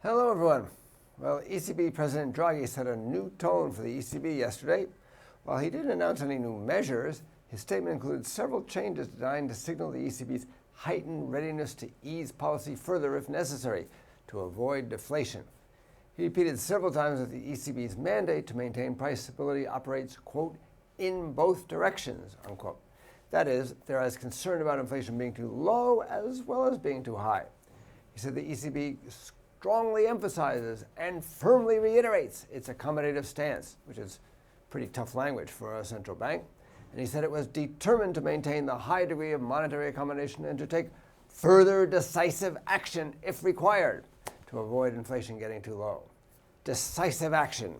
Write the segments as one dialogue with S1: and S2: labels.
S1: Hello, everyone. Well, ECB President Draghi set a new tone for the ECB yesterday. While he didn't announce any new measures, his statement included several changes designed to signal the ECB's heightened readiness to ease policy further if necessary to avoid deflation. He repeated several times that the ECB's mandate to maintain price stability operates, quote, in both directions, unquote. That is, they're as concerned about inflation being too low as well as being too high. He said the ECB strongly emphasizes and firmly reiterates its accommodative stance, which is pretty tough language for a central bank. And he said it was determined to maintain the high degree of monetary accommodation and to take further decisive action if required to avoid inflation getting too low. Decisive action.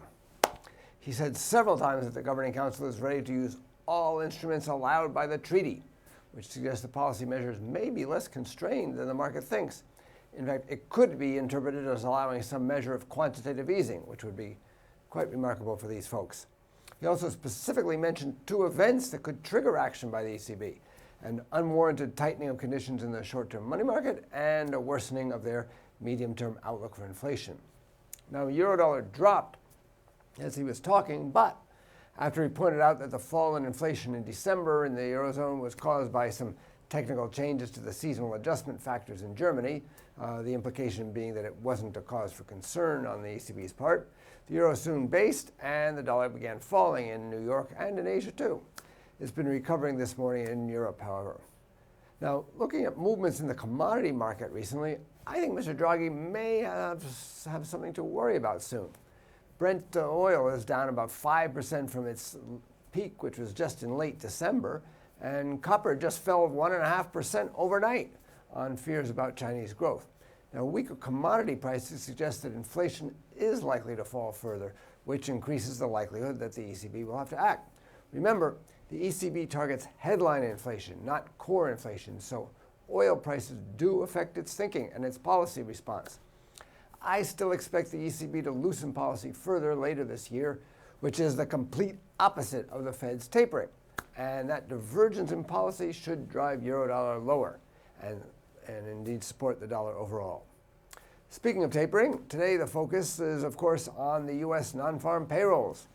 S1: He said several times that the Governing Council is ready to use all instruments allowed by the treaty, which suggests the policy measures may be less constrained than the market thinks. In fact, it could be interpreted as allowing some measure of quantitative easing, which would be quite remarkable for these folks. He also specifically mentioned two events that could trigger action by the ECB: an unwarranted tightening of conditions in the short-term money market and a worsening of their medium-term outlook for inflation. Now, Eurodollar dropped as he was talking, but after he pointed out that the fall in inflation in December in the Eurozone was caused by some technical changes to the seasonal adjustment factors in Germany, the implication being that it wasn't a cause for concern on the ECB's part, the euro soon based and the dollar began falling in New York and in Asia too. It's been recovering this morning in Europe, however. Now, looking at movements in the commodity market recently, I think Mr. Draghi may have something to worry about soon. Brent oil is down about 5% from its peak, which was just in late December, and copper just fell 1.5% overnight on fears about Chinese growth. Now, weaker commodity prices suggest that inflation is likely to fall further, which increases the likelihood that the ECB will have to act. Remember, the ECB targets headline inflation, not core inflation, so oil prices do affect its thinking and its policy response. I still expect the ECB to loosen policy further later this year, which is the complete opposite of the Fed's tapering. And that divergence in policy should drive Eurodollar lower and indeed support the dollar overall. Speaking of tapering, today the focus is, of course, on the U.S. non-farm payrolls.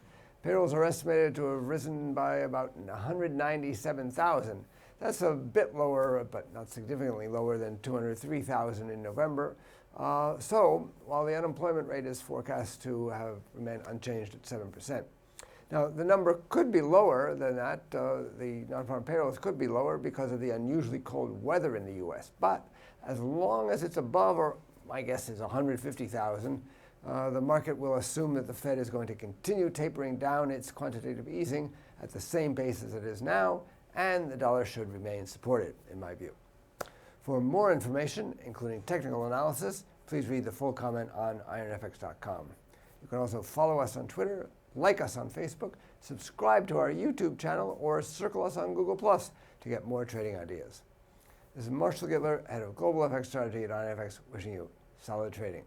S1: Payrolls are estimated to have risen by about 197,000. That's a bit lower, but not significantly lower than 203,000 in November. So, while the unemployment rate is forecast to have remained unchanged at 7%. Now, the number could be lower than that. The non-farm payrolls could be lower because of the unusually cold weather in the U.S. But as long as it's above, or my guess is 150,000, the market will assume that the Fed is going to continue tapering down its quantitative easing at the same pace as it is now, and the dollar should remain supported, in my view. For more information, including technical analysis, please read the full comment on IronFX.com. You can also follow us on Twitter, like us on Facebook, subscribe to our YouTube channel, or circle us on Google+ to get more trading ideas. This is Marshall Gittler, head of Global FX Strategy at IronFX, wishing you solid trading.